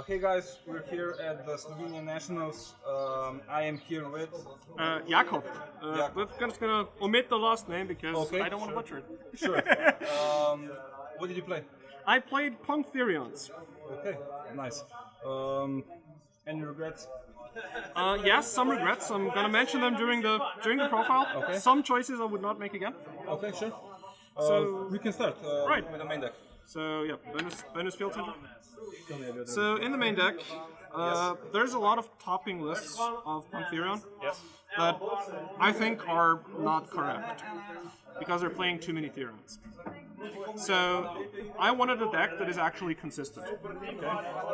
Hey guys, we're here at the Slovenian Nationals. I am here with. Jakob. Jakob. We're just gonna omit the last name because Okay, I don't want to sure. butcher it. Sure. What did you play? I played P.U.N.K Therions. Okay, nice. Any regrets? Yes, some regrets. I'm gonna mention them during the profile. Okay. Some choices I would not make again. Okay, sure. So- we can start Right. with the main deck. So yeah, bonus field center. So in the main deck, there's a lot of topping lists of P.U.N.K Therion that I think are not correct because they're playing too many Therions. So I wanted a deck that is actually consistent.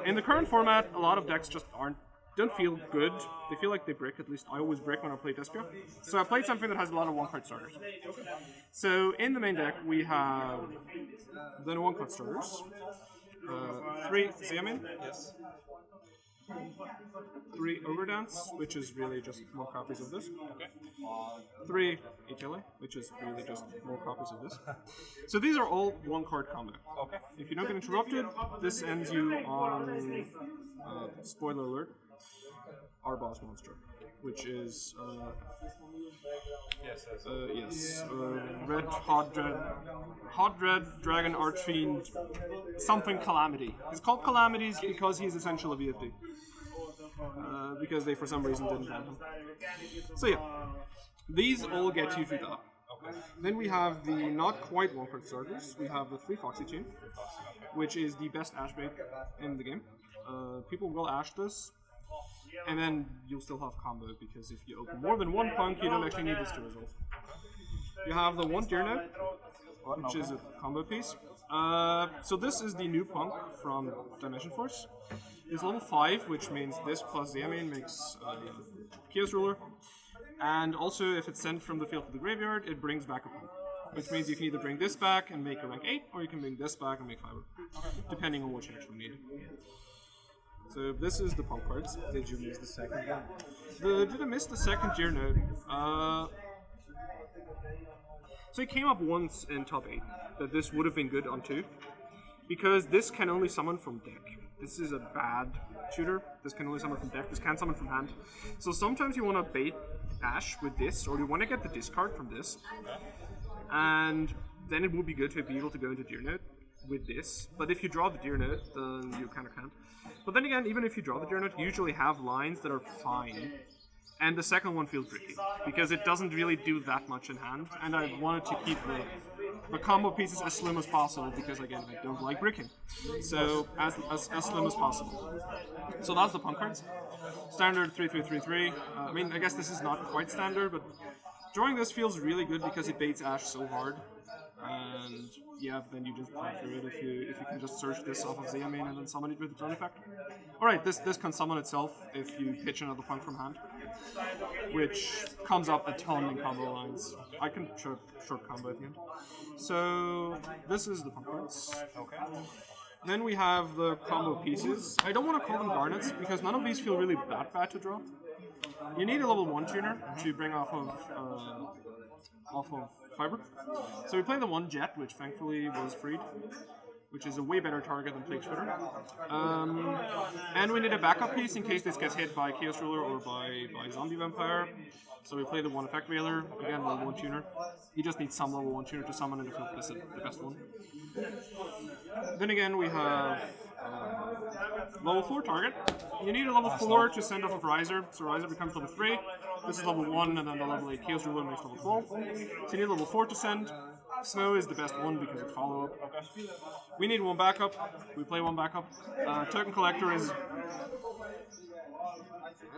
In the current format, a lot of decks just don't feel good. They feel like they brick. At least I always brick when I play Despia. So I played something that has a lot of one-card starters. So in the main deck, we have the one-card starters. 3 Xiamin. Yes. 3 Overdance, which is really just more copies of this. 3 HLA, which is really just more copies of this. So these are all one-card combat. Okay. If you don't get interrupted, this ends you on, spoiler alert, our boss monster, which is, red hot dread dragon archfiend, something calamity. It's called calamities because he's essentially a VFD. Because they for some reason didn't want him. So yeah, these all get you to that. Then we have the not quite one-card starters. We have the 3 Foxy Tune, which is the best Ash bait in the game. People will Ash this, and then you'll still have combo, because if you open more than one P.U.N.K, you don't actually need this to resolve. You have the 1 Deerno, which is a combo piece. So this is the new P.U.N.K from Dimension Force. It's level 5, which means this plus Xiamin makes Chaos Ruler. And also, if it's sent from the field to the graveyard, it brings back a P.U.N.K, which means you can either bring this back and make a rank 8, or you can bring this back and make 5, depending on what you actually need. So this is the P.U.N.K cards. Did you miss the second one? Did I miss the second Gear Node? So it came up once in top 8 that this would have been good on 2, because this can only summon from deck. This is a bad shooter. This can only summon from deck. This can't summon from hand. So sometimes you want to bait Ash with this, or you want to get the discard from this, and then it would be good to be able to go into Deer Note with this. But if you draw the Deer Note, then you kind of can't. But then again, even if you draw the Deer Note, you usually have lines that are fine. And the second one feels tricky, because it doesn't really do that much in hand, and I wanted to keep the combo pieces as slim as possible, because again, I don't like bricking. So, as slim as possible. So that's the P.U.N.K cards. Standard 3-3-3-3. I mean, I guess this is not quite standard, but drawing this feels really good because it baits Ash so hard. And yeah, then you just play through it if you can just search this off of Xiamin and then summon it with its own effect. Alright, this can summon itself if you pitch another P.U.N.K from hand, which comes up a ton in combo lines. I can short combo at the end. So this is the P.U.N.K cards. Okay. Then we have the combo pieces. I don't want to call them garnets because none of these feel really that bad to draw. You need a level 1 tuner to bring off of Fiber. So we play the 1 Jet, which thankfully was freed, which is a way better target than Plague Splitter. And we need a backup piece in case this gets hit by Chaos Ruler or by Zombie Vampire. So we play the 1 Effect Veiler, again level 1 tuner. You just need some level 1 tuner to summon it if this is the best one. Then again we have level 4 target. You need a level 4 to send off of Riser, so Riser becomes level 3. This is level 1, and then the level 8 Chaos Ruler makes level 12. So you need level 4 to send. Snow is the best one because it's follow-up. We need 1 backup. We play 1 backup. Token Collector is...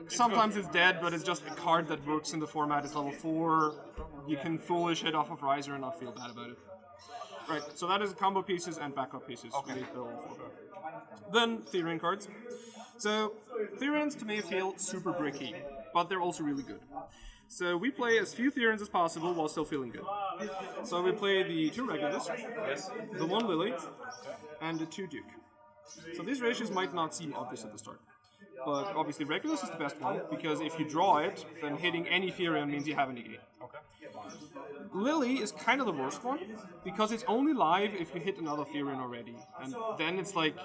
Sometimes it's dead, but it's just a card that works in the format. It's level 4. You can foolish hit off of Riser and not feel bad about it. Right, so that is combo pieces and backup pieces. Okay. Then Therion cards. So Therions to me feel super bricky, but they're also really good. So we play as few Therions as possible while still feeling good. So we play the 2 Regulus, the 1 Lily, and the 2 Duke. So these ratios might not seem obvious at the start. But obviously Regulus is the best one, because if you draw it, then hitting any Therion means you have a negate. Lily is kind of the worst one, because it's only live if you hit another Therion already. And then it's like,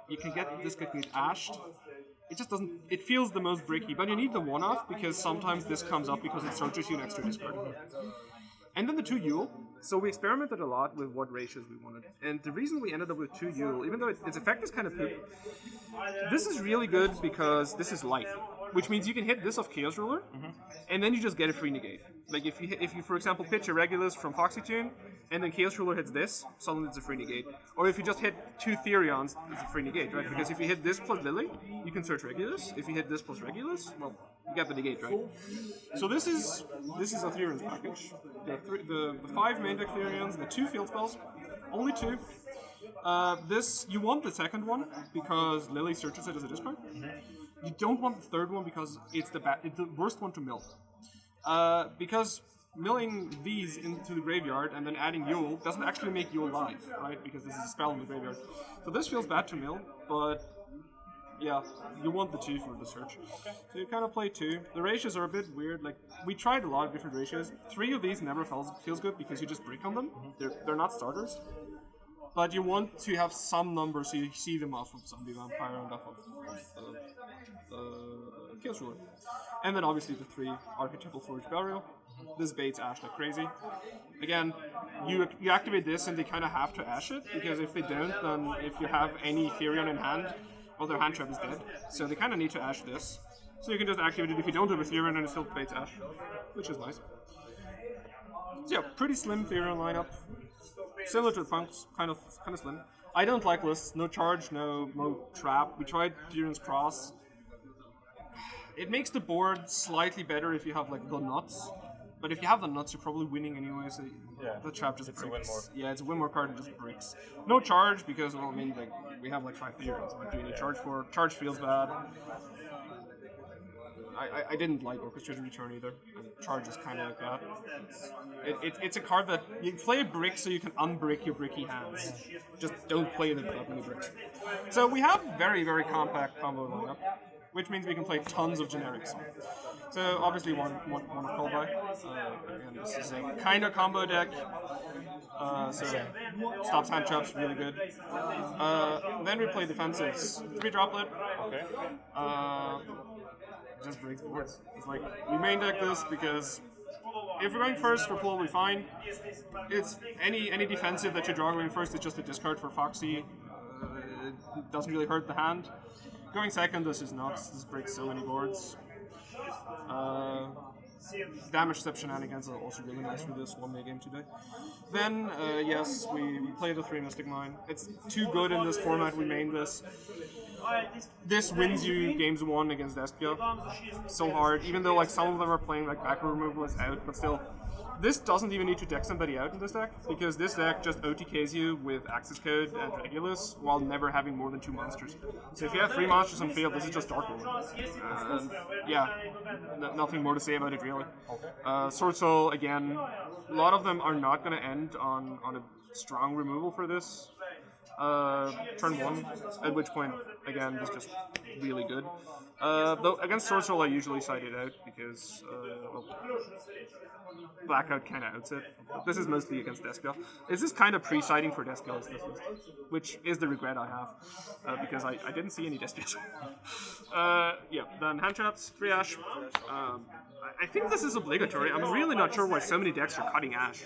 you can get this could get ashed. It just doesn't. It feels the most bricky, but you need the one-off because sometimes this comes up because it searches you an extra discard. And then the 2 Yugioh. So we experimented a lot with what ratios we wanted, and the reason we ended up with 2 Yugioh, even though its effect is kind of poop, this is really good because this is light, which means you can hit this off Chaos Ruler, and then you just get a free negate. Like if you for example pitch a Regulus from Foxy Tune, and then Chaos Ruler hits this, suddenly it's a free negate. Or if you just hit 2 Therions, it's a free negate, right? Because if you hit this plus Lily, you can search Regulus. If you hit this plus Regulus, well, you get the negate, right? So this is a Therion's package. The 5 main deck Therions, the 2 field spells, only 2. This you want the second one because Lily searches it as a discard. You don't want the third one because it's the worst one to mill. Because milling these into the graveyard and then adding Yule doesn't actually make you alive, right? Because this is a spell in the graveyard. So this feels bad to mill, but yeah, you want the 2 for the search. So you kind of play 2. The ratios are a bit weird. Like we tried a lot of different ratios. 3 of these never feels good because you just break on them. They're not starters. But you want to have some numbers so you see them off of Zombie Vampire and off of Chaos Ruler. And then obviously the 3 Archetypal Forge Burial. This baits Ash like crazy. Again, you activate this and they kind of have to Ash it, because if they don't, then if you have any Therion in hand, well, their hand trap is dead. So they kind of need to Ash this. So you can just activate it if you don't have a Therion and it still baits Ash, which is nice. So yeah, pretty slim Therion lineup. Similar to the Punks, kind of slim. I don't like lists, no charge, no trap. We tried Tyrion's Cross. It makes the board slightly better if you have like the nuts, but if you have the nuts, you're probably winning anyway. So the trap just breaks. Yeah, it's a win more card and just breaks. No charge because well, I mean like we have like 5 Therions. What do you need charge for? Charge feels bad. I didn't like Orchestrated Return either. And charge is kind of like that. It's a card that you play a brick so you can unbrick your bricky hands. Just don't play it without many bricks. So we have very, very compact combo lineup, which means we can play tons of generics. So obviously one of Callby. Again, this is a kind of combo deck. So stops hand traps, really good. Then we play defensives. 3 droplet. Okay. Just breaks boards. It's like we main deck this because if we're going first, we're probably fine. It's any defensive that you draw going first is just a discard for Foxy. It doesn't really hurt the hand. Going second, this is nuts. This breaks so many boards. Damage step shenanigans are also really nice for this one-day game today. Then, yes, we play the 3 Mystic Mine. It's too good in this format, we main this. This wins you games 1 against Despia. So hard, even though like some of them are playing like back removal is out, but still. This doesn't even need to deck somebody out in this deck, because this deck just OTKs you with Access Code and Regulus while never having more than 2 monsters. So if you have 3 monsters on field, this is just Dark Lord. Yeah, nothing more to say about it really. Sword Soul, again, a lot of them are not going to end on a strong removal for this. Turn 1, at which point, again, this is just really good. Though against Sword Soul I usually side it out because, well, Blackout kind of outs it. This is mostly against Despia. This is kind of pre-siding for Despia, which is the regret I have, because I didn't see any Despias. Yeah, then hand traps, 3 Ash. I think this is obligatory. I'm really not sure why so many decks are cutting Ash.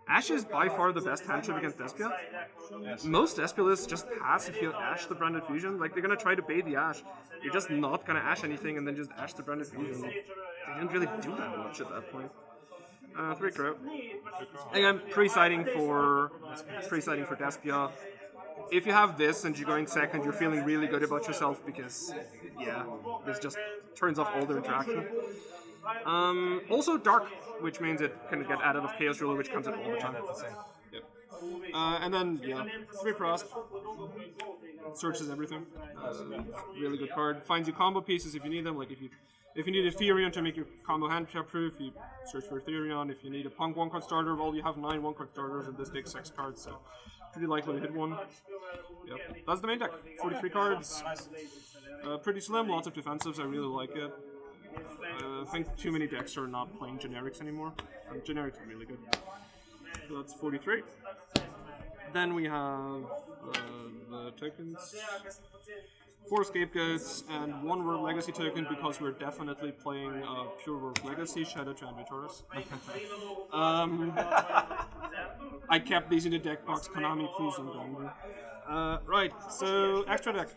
Ash is by far the best hand trap against Despia. Most Despia lists just pass if you Ash the Branded Fusion. Like, they're gonna try to bait the Ash. You're just not gonna Ash anything and then just Ash the Branded Fusion. They didn't really do that much at that point. 3 Crow. Again, pre-siding for Despia. If you have this and you're going second, you're feeling really good about yourself because, yeah, this just turns off all their interaction. Also Dark, which means it can get added of Chaos Ruler, which comes in all the time. Yep. And then, yeah, 3 Prosp. Searches everything. Really good card. Finds you combo pieces if you need them. Like if you need a Therion to make your combo hand trap proof, you search for a Therion. If you need a Punk 1-card starter, well, you have 9 1-card starters and this takes 6 cards, so pretty likely to hit one. Yep. That's the main deck. 43 cards. Pretty slim, lots of defensives. I really like it. I think too many decks are not playing generics anymore. Generics are really good. So that's 43. Then we have the tokens. 4 scapegoats and 1 World Legacy token because we're definitely playing pure World Legacy, Shadow to Taurus. I kept these in the deck box. Konami, please don't blame me. Right, so extra deck.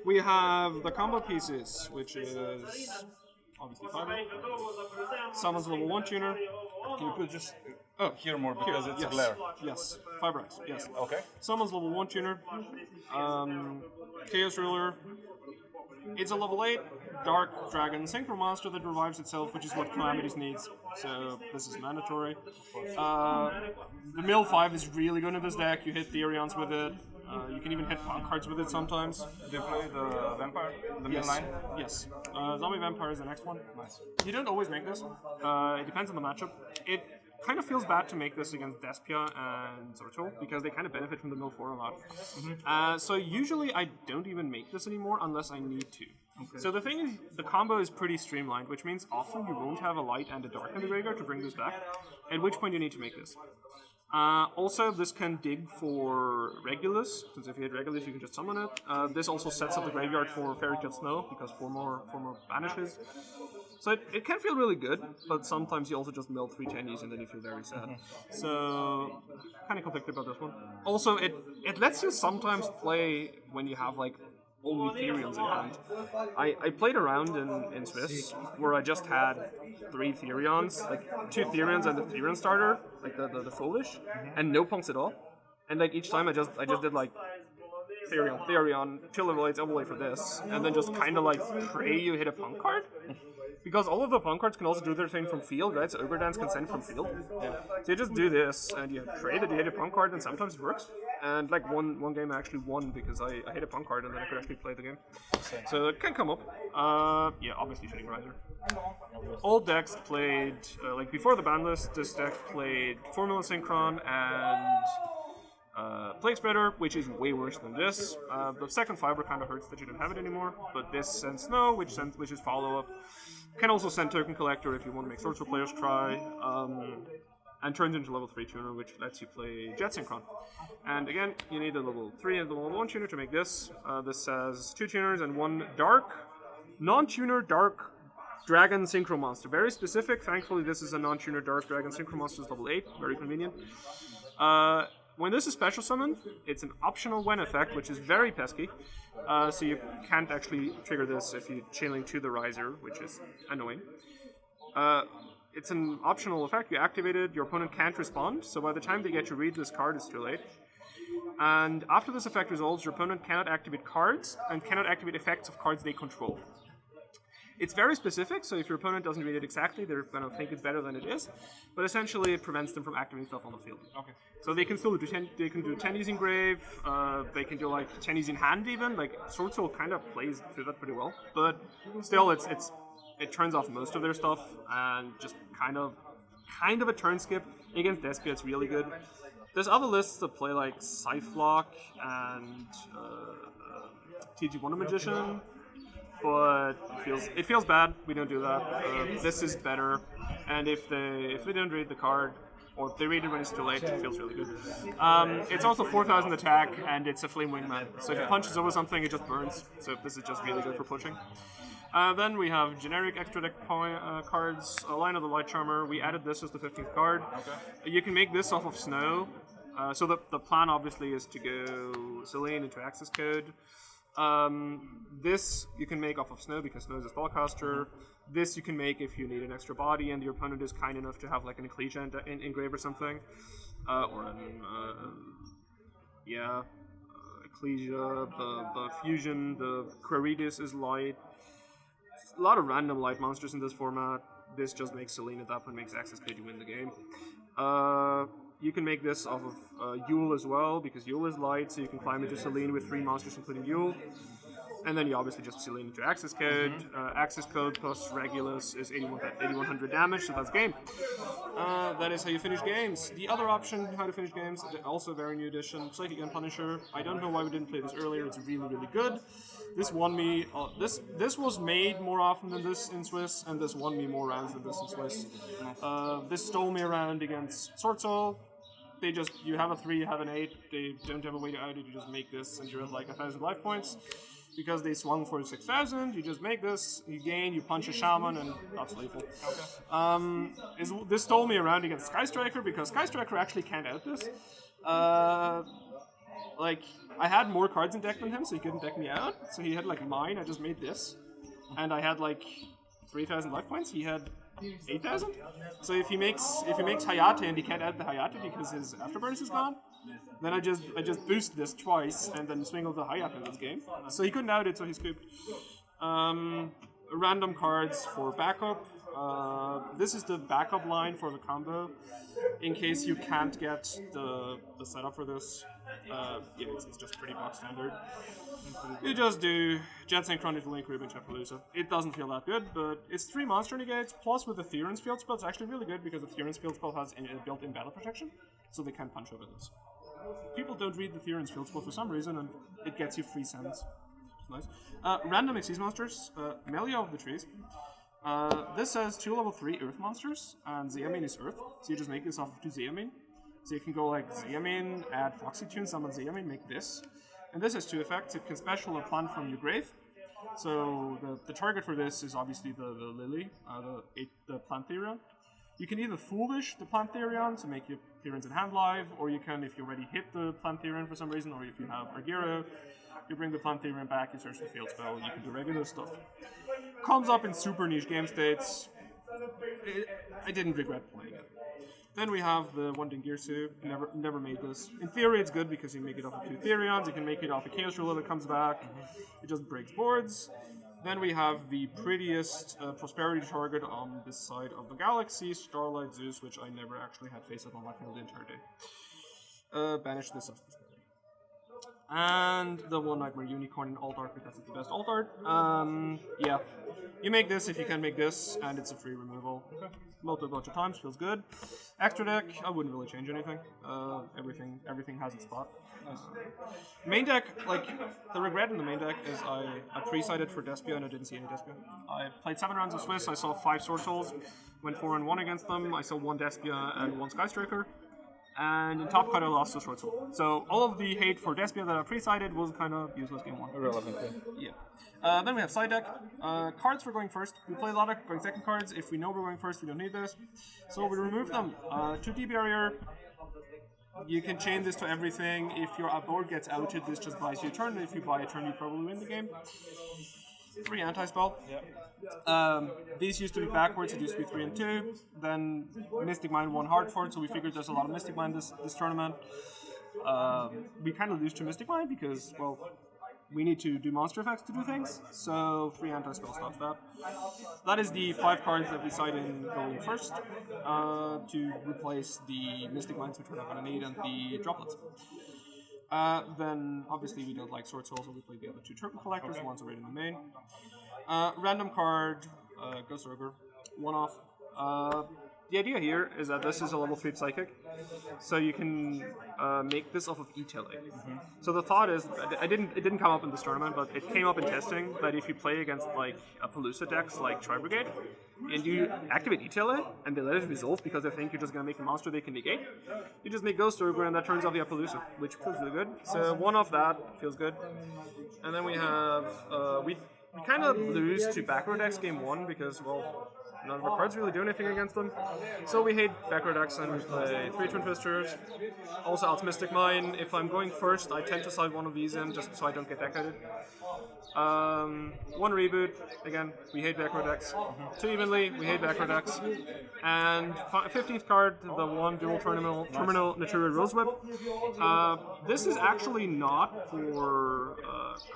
We have the combo pieces, which is obviously fiber. Summons level 1 tuner. Can you put just here more because it's Yes, glare? yes, fiber X, yes. Okay. Summons level 1 tuner. Chaos Ruler. It's a level 8 Dark Dragon Synchro Monster that revives itself, which is what Calamities needs. So this is mandatory. The mill 5 is really good in this deck. You hit Therions with it. You can even hit P.U.N.K cards with it sometimes. Do you play the vampire? The mill 9? Yes. Zombie Vampire is the next one. Nice. You don't always make this. It depends on the matchup. It kind of feels bad to make this against Despia and Zortul because they kind of benefit from the mill 4 a lot. So usually I don't even make this anymore unless I need to. Okay. So the thing is, the combo is pretty streamlined, which means often you won't have a light and a dark in the graveyard to bring this back, at which point you need to make this. Also, this can dig for Regulus, since if you hit Regulus, you can just summon it. This also sets up the graveyard for Fairy Tale Snow, because 4 more banishes. So it can feel really good, but sometimes you also just mill 3 tennies and then you feel very sad. So, kind of conflicted about this one. Also, it lets you sometimes play when you have like only Therions in hand. I played around in Swiss where I just had 3 Therions, like 2 Therions and the Therion starter, like the Foolish, and no punks at all. And like each time I just did like Therion, chill level 8, overlay for this, and then just kind of like pray you hit a P.U.N.K card. Because all of the P.U.N.K cards can also do their thing from field, right? So Ogre Dance can send from field. Yeah. So you just do this, and you pray that you hit a P.U.N.K card, and sometimes it works. And like one game I actually won because I hit a P.U.N.K card, and then I could actually play the game. So it can come up. Yeah, obviously Shooting Riser. All decks played, like before the ban list, this deck played Formula Synchron and Plague Spreader, which is way worse than this. The second fiber kind of hurts that you don't have it anymore, but this sends Snow, which is follow-up. Can also send Token Collector if you want to make Sorcerer players cry, and turns into level 3 tuner, which lets you play Jet Synchron. And again, you need a level 3 and a level 1 tuner to make this. This has 2 tuners and 1 non-tuner dark Dragon Synchro Monster. Very specific. Thankfully, this is a non-tuner dark Dragon Synchro Monster, level 8. Very convenient. When this is special summoned, it's an optional when effect, which is very pesky. So you can't actually trigger this if you chainlink to the riser, which is annoying. It's an optional effect. You activate it, your opponent can't respond, so by the time they get to read this card, it's too late. And after this effect resolves, your opponent cannot activate cards and cannot activate effects of cards they control. It's very specific, so if your opponent doesn't read it exactly, they're going to think it's better than it is. But essentially, it prevents them from activating stuff on the field. Okay. So they can still do they can do tennies in grave. They can do like tennies in hand even. Like Sword Soul kind of plays through that pretty well. But still, it turns off most of their stuff and just kind of a turn skip against Despia. It's really good. There's other lists that play like Scythelock and TG Wonder Magician. But it feels bad. We don't do that. This is better, and if they don't read the card, or if they read it when it's too late, it feels really good. It's also 4,000 attack, and it's a Flame Wingman. So if it punches over something, it just burns. So this is just really good for pushing. Then we have generic extra deck cards. Line of the Light Charmer. We added this as the 15th card. Okay. You can make this off of Snow. So the plan obviously is to go Selene into Access Code. This you can make off of Snow because Snow is a spellcaster. This you can make if you need an extra body and your opponent is kind enough to have like an Ecclesia engrave or something, or an Ecclesia. The fusion, the Quiritus is light. A lot of random light monsters in this format. This just makes Selene at that point, makes Access Code, you win the game. You can make this off of Yugioh as well, because Yugioh is light, so you can climb into Selene with 3 monsters, including Yugioh. And then you obviously just Selene into Access Code. Access Code plus Regulus is 8100 damage, so that's game. That is how you finish games. The other option, how to finish games, also a very new edition, Psychic Gun Punisher. I don't know why we didn't play this earlier, it's really, really good. This won me, this was made more often than this in Swiss, and this won me more rounds than this in Swiss. This stole me around against Sword Soul. you have a 3, you have an 8, they don't have a way to out it, you just make this, and you're at like 1,000 life points. Because they swung for 6,000, you just make this, you gain, you punch a shaman, and that's lethal. This stole me around against Sky Striker, because Sky Striker actually can't out this. Like, I had more cards in deck than him, so he couldn't deck me out. So he had like mine, I just made this. And I had like 3,000 life points, he had 8,000. So if he makes Hayate and he can't out the Hayate because his Afterburners is gone, then I just boost this twice and then swing over the Hayate in this game. So he couldn't out it, so he scooped. Random cards for backup. This is the backup line for the combo. In case you can't get the setup for this, it's just pretty box standard. You just do Jet Synchron, Link, Ruben, Appaloosa. It doesn't feel that good, but it's 3 monster negates, plus with the Therion's field spell, it's actually really good because the Therion's field spell has a built-in battle protection, so they can't punch over this. People don't read the Therion's field spell for some reason, and it gets you free sends. Nice. Random Xyz monsters, Melia of the Trees. This says 2 level 3 Earth monsters, and Zeamin is Earth, so you just make this off of 2 Zeamin. So you can go like Zeamin, add Foxy Tune, summon Zeamin, make this. And this has 2 effects. It can special a plant from your grave. So the target for this is obviously the Lily, the plant Therion. You can either Foolish the plant Therion to make your Therion's in hand live, or you can, if you already hit the plant Therion for some reason, or if you have Argyro, you bring the plant Therion back, you search the field spell, you can do regular stuff. Comes up in super niche game states. I didn't regret playing it. Then we have the Wanding Girsu. Never made this. In theory, it's good because you make it off of 2 Therions. You can make it off a Chaos Ruler that comes back. It just breaks boards. Then we have the prettiest prosperity target on this side of the galaxy, Starlight Zeus, which I never actually had face up on my field the entire day. Banish this off prosperity. And the One Nightmare Unicorn in alt art because it's the best alt art. Yeah. You make this if you can make this, and it's a free removal. Multiple bunch of times, feels good. Extra deck, I wouldn't really change anything. Everything has its spot. Nice. Main deck, like, the regret in the main deck is I pre-sided for Despia and I didn't see any Despia. I played 7 rounds of Swiss, I saw 5 Sword Souls, went 4-1 against them, I saw 1 Despia and 1 Sky Striker. And in top cut I lost to Short Soul. So all of the hate for Despia that I pre-sided was kind of useless game 1. Irrelevant. Yeah. Then we have side deck. Cards for going first. We play a lot of going second cards. If we know we're going first, we don't need this. So we remove them. 2D barrier. You can chain this to everything. If your board gets outed, this just buys you a turn. If you buy a turn, you probably win the game. 3 anti-spell. These used to be backwards, it used to be 3 and 2. Then Mystic Mine won hard for it, so we figured there's a lot of Mystic Mine this tournament. We kind of lose to Mystic Mine because, well, we need to do monster effects to do things, so 3 anti-spell stops that. That is the 5 cards that we side in going first to replace the Mystic Mines, which we're not going to need, and the droplets. Then, obviously, we don't like Sword Souls, so we play the other 2 Turtle Collectors, the ones already in the main. Random card, Ghost Ogre, 1-off. The idea here is that this is a level 3 Psychic, so you can make this off of E-Tele. So the thought is, it didn't come up in this tournament, but it came up in testing, that if you play against like Appaloosa decks like Tri Brigade, and you activate E-Tele, and they let it resolve because they think you're just going to make a monster they can negate, you just make Ghost Ogre, and that turns off the Appaloosa, which feels really good. So 1-off that, feels good. And then we have, we kind of lose to backrow decks game 1 because, well, none of our cards really do anything against them. So we hate backrow decks and we play 3 Twin Twisters. Also out Mystic Mine. If I'm going first, I tend to side one of these in just so I don't get deck-outed. 1 Reboot. Again, we hate backrow decks. 2 Evenly, we hate backrow decks. And 15th card, the 1 Dual Terminal Natura Rose Whip. This is actually not for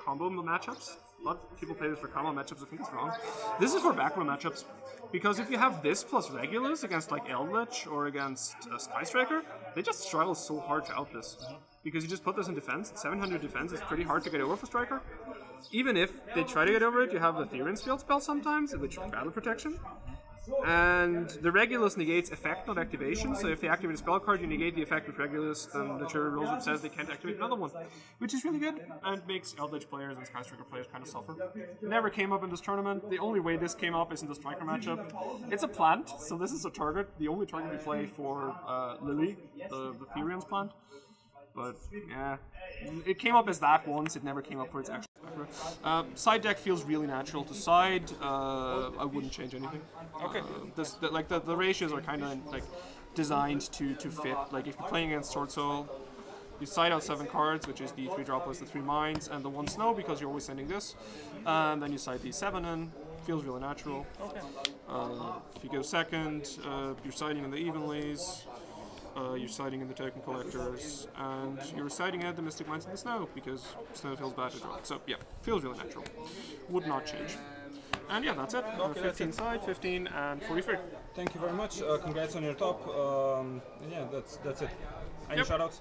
combo matchups. A lot of people play this for combo matchups, I think it's wrong. This is for backrow matchups, because if you have this plus Regulus against like Eldritch or against Sky Striker, they just struggle so hard to out this. Because you just put this in defense, 700 defense is pretty hard to get over for Striker. Even if they try to get over it, you have the Therion's field spell sometimes, which battle protection. And the Regulus negates effect, not activation. So if they activate a spell card, you negate the effect with Regulus, then the trigger rolls up says they can't activate another one, which is really good and makes Eldritch players and Skystriker players kind of suffer. Never came up in this tournament. The only way this came up is in the Striker matchup. It's a plant, so this is a target. The only target we play for Lily, the Therion's plant. But yeah, it came up as that once. It never came up for its actual spectra. Side deck feels really natural to side. I wouldn't change anything. Okay. The ratios are kind of like designed to fit. Like if you're playing against Sword Soul, you side out 7 cards, which is the 3 drop plus the 3 mines and the 1 snow because you're always sending this, and then you side these 7 in. Feels really natural. Okay. If you go second, you're siding in the Evenlies. You're siding in the Token Collectors, and you're siding at the Mystic Mines in the Snow, because Snow feels bad to draw. So, yeah, feels really natural. Would not change. And yeah, that's it. Okay, 15 side, 15, and 43. Thank you very much. Congrats on your top. Yeah, that's it. Any Yep. shoutouts?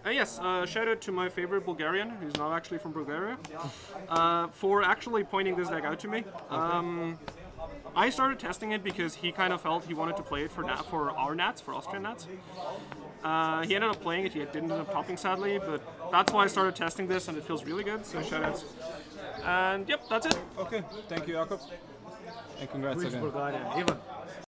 Yes, shout out to my favorite Bulgarian, who's not actually from Bulgaria, for actually pointing this deck out to me. I started testing it because he kind of felt he wanted to play it for our Nats, for Austrian Nats. He ended up playing it, he didn't end up topping sadly, but that's why I started testing this and it feels really good, so shout outs. And yep, that's it. Okay, thank you, Jakob. And congrats again. Bulgarian, even.